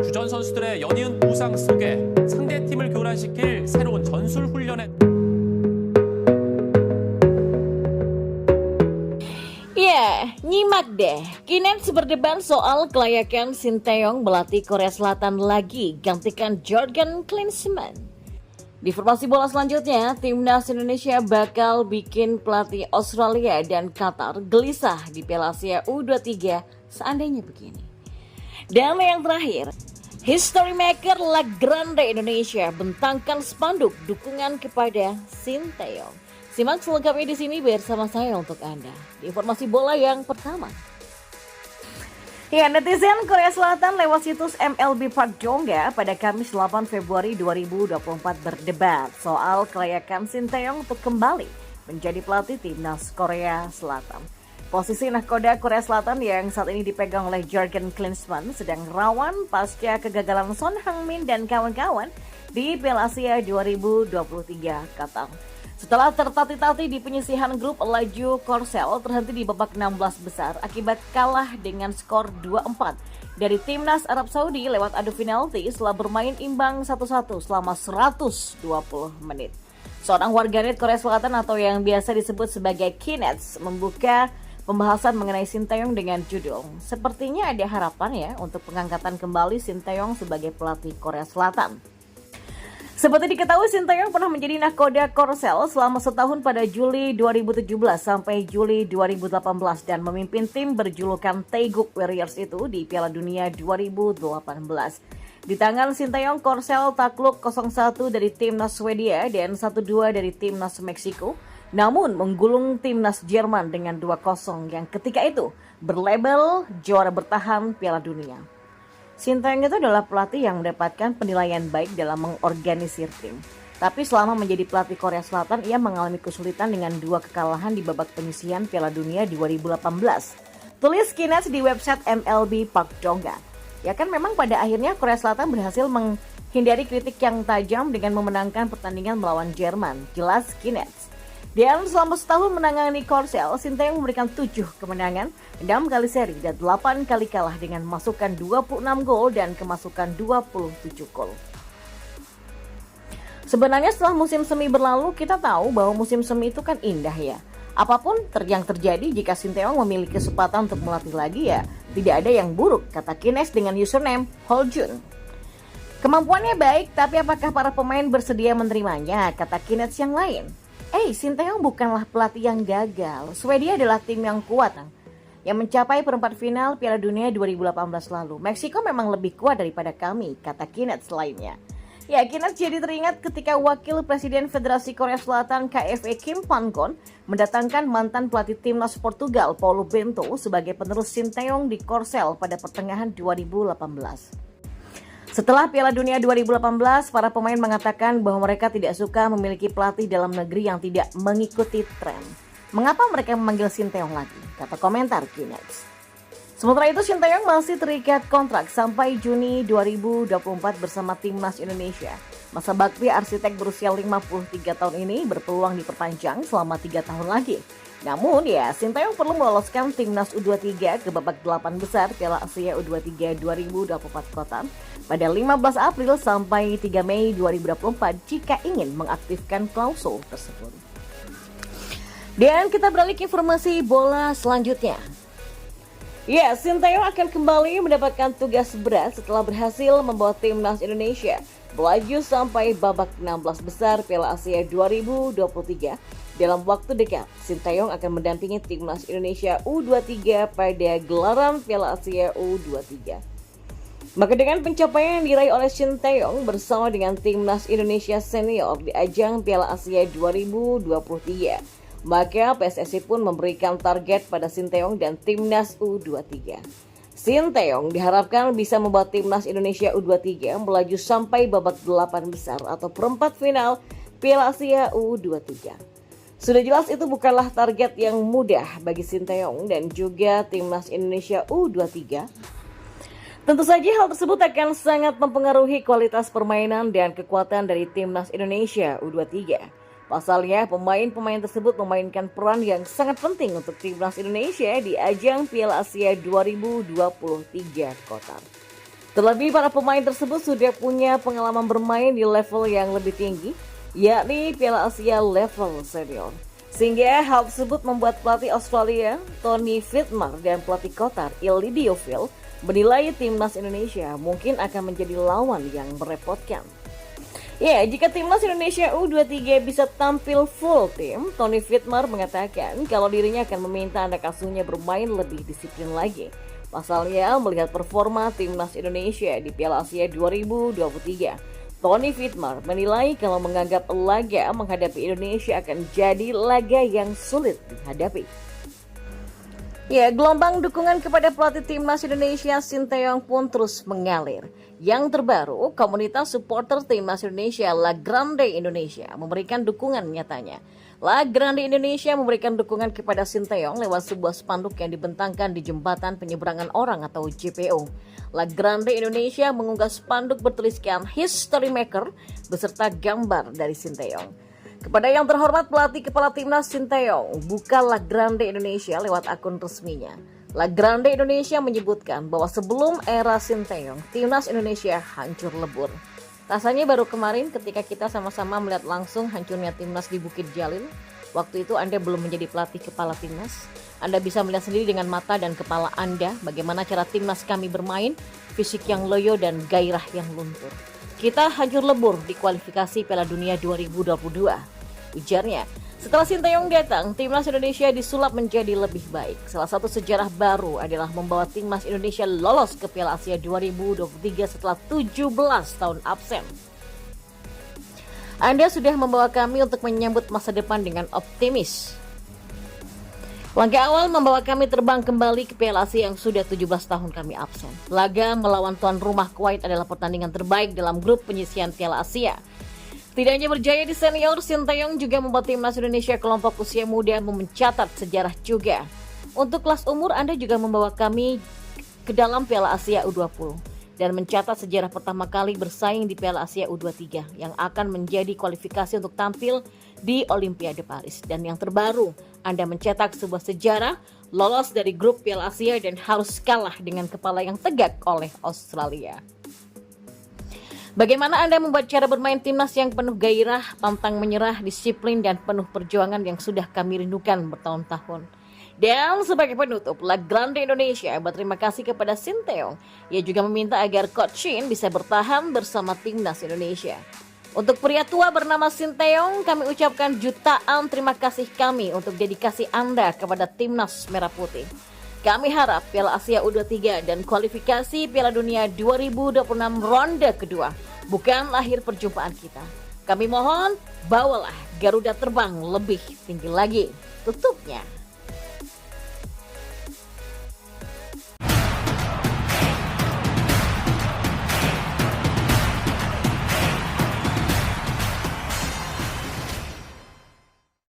주전 선수들의 연이은 부상 속에 상대 팀을 교란시킬 새로운 전술 훈련에 Ya, nyimak deh. Kinets berdebat soal kelayakan Sinteyong melatih Korea Selatan lagi gantikan Jurgen Klinsmann. Di informasi bola selanjutnya, Timnas Indonesia bakal bikin pelatih Australia dan Qatar gelisah di Piala Asia U23 seandainya begini. Dan yang terakhir, history maker La Grande Indonesia bentangkan spanduk dukungan kepada Sinteyong. Simak selengkapnya di sini bersama saya untuk Anda. Di informasi bola yang pertama. Ya, netizen Korea Selatan lewat situs MLB Park Jongga pada Kamis 8 Februari 2024 berdebat soal kelayakan Sinteyong untuk kembali menjadi pelatih timnas Korea Selatan. Posisi nahkoda Korea Selatan yang saat ini dipegang oleh Jurgen Klinsmann sedang rawan pasca kegagalan Son Heung-min dan kawan-kawan di Piala Asia 2023 Qatar. Setelah tertati-tati di penyisihan grup, laju Korsel terhenti di babak 16 besar akibat kalah dengan skor 2-4 dari timnas Arab Saudi lewat adu penalti setelah bermain imbang 1-1 selama 120 menit. Seorang warganet Korea Selatan atau yang biasa disebut sebagai Kinets membuka pembahasan mengenai Sinteyong dengan judul, "Sepertinya ada harapan ya untuk pengangkatan kembali Sinteyong sebagai pelatih Korea Selatan." Seperti diketahui, Sinteyong pernah menjadi nahkoda Korsel selama setahun pada Juli 2017 sampai Juli 2018 dan memimpin tim berjulukan Taeguk Warriors itu di Piala Dunia 2018. Di tangan Sinteyong, Korsel takluk 0-1 dari timnas Swedia dan 1-2 dari timnas Meksiko, namun menggulung timnas Jerman dengan 2-0 yang ketika itu berlabel juara bertahan Piala Dunia. Sinteyong itu adalah pelatih yang mendapatkan penilaian baik dalam mengorganisir tim. Tapi selama menjadi pelatih Korea Selatan, ia mengalami kesulitan dengan 2 kekalahan di babak penyisihan Piala Dunia 2018. Tulis Kinets di website MLB Park Jongga. Ya kan memang pada akhirnya Korea Selatan berhasil menghindari kritik yang tajam dengan memenangkan pertandingan melawan Jerman. Jelas Kinets. Dan selama setahun menangani Korsel, Sinteyong memberikan 7 kemenangan, 6 kali seri dan 8 kali kalah dengan memasukkan 26 gol dan kemasukan 27 gol. Sebenarnya setelah musim semi berlalu, kita tahu bahwa musim semi itu kan indah ya. Apapun yang terjadi jika Sinteyong memiliki kesempatan untuk melatih lagi ya, tidak ada yang buruk, kata Kines dengan username Holjun. Kemampuannya baik, tapi apakah para pemain bersedia menerimanya, kata Kines yang lain. Sinteyong bukanlah pelatih yang gagal. Swedia adalah tim yang kuat yang mencapai perempat final Piala Dunia 2018 lalu. Meksiko memang lebih kuat daripada kami, kata Kinets lainnya. Ya, Kinets jadi teringat ketika Wakil Presiden Federasi Korea Selatan KFA Kim Pan-gon mendatangkan mantan pelatih timnas Portugal Paulo Bento sebagai penerus Sinteyong di Korsel pada pertengahan 2018. Setelah Piala Dunia 2018, para pemain mengatakan bahwa mereka tidak suka memiliki pelatih dalam negeri yang tidak mengikuti tren. Mengapa mereka memanggil Sinteyong lagi? Kata komentar Kinets. Sementara itu, Sinteyong masih terikat kontrak sampai Juni 2024 bersama Timnas Indonesia. Masa bakti arsitek berusia 53 tahun ini berpeluang diperpanjang selama 3 tahun lagi. Namun ya, Sinteyong perlu meloloskan Timnas U23 ke babak 8 besar Piala Asia U23 2024 Qatar pada 15 April sampai 3 Mei 2024 jika ingin mengaktifkan klausul tersebut. Dan kita beralih ke informasi bola selanjutnya. Ya, Sinteyong akan kembali mendapatkan tugas berat setelah berhasil membawa Timnas Indonesia melaju sampai babak 16 besar Piala Asia 2023. Dalam waktu dekat, Sinteyong akan mendampingi Timnas Indonesia U23 pada gelaran Piala Asia U23. Maka dengan pencapaian yang diraih oleh Sinteyong bersama dengan Timnas Indonesia Senior di ajang Piala Asia 2023, maka PSSI pun memberikan target pada Sinteyong dan Timnas U23. Sinteyong diharapkan bisa membawa Timnas Indonesia U23 melaju sampai babak 8 besar atau perempat final Piala Asia U23. Sudah jelas itu bukanlah target yang mudah bagi Sinteyong dan juga Timnas Indonesia U23. Tentu saja hal tersebut akan sangat mempengaruhi kualitas permainan dan kekuatan dari Timnas Indonesia U23. Pasalnya, pemain-pemain tersebut memainkan peran yang sangat penting untuk Timnas Indonesia di ajang Piala Asia 2023 Qatar. Terlebih para pemain tersebut sudah punya pengalaman bermain di level yang lebih tinggi, yakni Piala Asia level senior. Sehingga hal tersebut membuat pelatih Australia, Tony Fittmer, dan pelatih Qatar, Ildidio Phil, menilai timnas Indonesia mungkin akan menjadi lawan yang merepotkan. Ya, jika timnas Indonesia U23 bisa tampil full tim, Tony Fittmer mengatakan kalau dirinya akan meminta anak asuhnya bermain lebih disiplin lagi. Pasalnya, melihat performa timnas Indonesia di Piala Asia 2023, Tony Fittmer menilai kalau menganggap laga menghadapi Indonesia akan jadi laga yang sulit dihadapi. Ya, gelombang dukungan kepada pelatih timnas Indonesia Sinteyong pun terus mengalir. Yang terbaru, komunitas supporter timnas Indonesia La Grande Indonesia memberikan dukungan nyatanya. La Grande Indonesia memberikan dukungan kepada Sinteyong lewat sebuah spanduk yang dibentangkan di jembatan penyeberangan orang atau JPO. La Grande Indonesia mengunggah spanduk bertuliskan History Maker beserta gambar dari Sinteyong. Kepada yang terhormat pelatih kepala timnas Sinteyong, buka La Grande Indonesia lewat akun resminya. La Grande Indonesia menyebutkan bahwa sebelum era Sinteyong, timnas Indonesia hancur lebur. Rasanya baru kemarin ketika kita sama-sama melihat langsung hancurnya timnas di Bukit Jalil. Waktu itu Anda belum menjadi pelatih kepala timnas. Anda bisa melihat sendiri dengan mata dan kepala Anda bagaimana cara timnas kami bermain, fisik yang loyo dan gairah yang luntur. Kita hancur lebur di kualifikasi Piala Dunia 2022, ujarnya. Setelah Sinteyong datang, timnas Indonesia disulap menjadi lebih baik. Salah satu sejarah baru adalah membawa timnas Indonesia lolos ke Piala Asia 2023 setelah 17 tahun absen. Anda sudah membawa kami untuk menyambut masa depan dengan optimis. Langkah awal membawa kami terbang kembali ke Piala Asia yang sudah 17 tahun kami absen. Laga melawan tuan rumah Kuwait adalah pertandingan terbaik dalam grup penyisian Piala Asia. Tidak hanya berjaya di senior, Sinteyong juga membuat timnas Indonesia kelompok usia muda mencatat sejarah juga. Untuk kelas umur, Anda juga membawa kami ke dalam Piala Asia U20 dan mencatat sejarah pertama kali bersaing di Piala Asia U23 yang akan menjadi kualifikasi untuk tampil di Olimpiade Paris. Dan yang terbaru, Anda mencetak sebuah sejarah lolos dari grup Piala Asia dan harus kalah dengan kepala yang tegak oleh Australia. Bagaimana Anda membuat cara bermain timnas yang penuh gairah, pantang menyerah, disiplin, dan penuh perjuangan yang sudah kami rindukan bertahun-tahun. Dan sebagai penutup, La Grande Indonesia berterima kasih kepada Sinteyong. Ia juga meminta agar Coach Shin bisa bertahan bersama timnas Indonesia. Untuk pria tua bernama Sinteyong, kami ucapkan jutaan terima kasih kami untuk dedikasi Anda kepada timnas Merah Putih. Kami harap Piala Asia U23 dan kualifikasi Piala Dunia 2026 ronde kedua bukan akhir perjumpaan kita. Kami mohon, bawalah Garuda terbang lebih tinggi lagi. Tutupnya.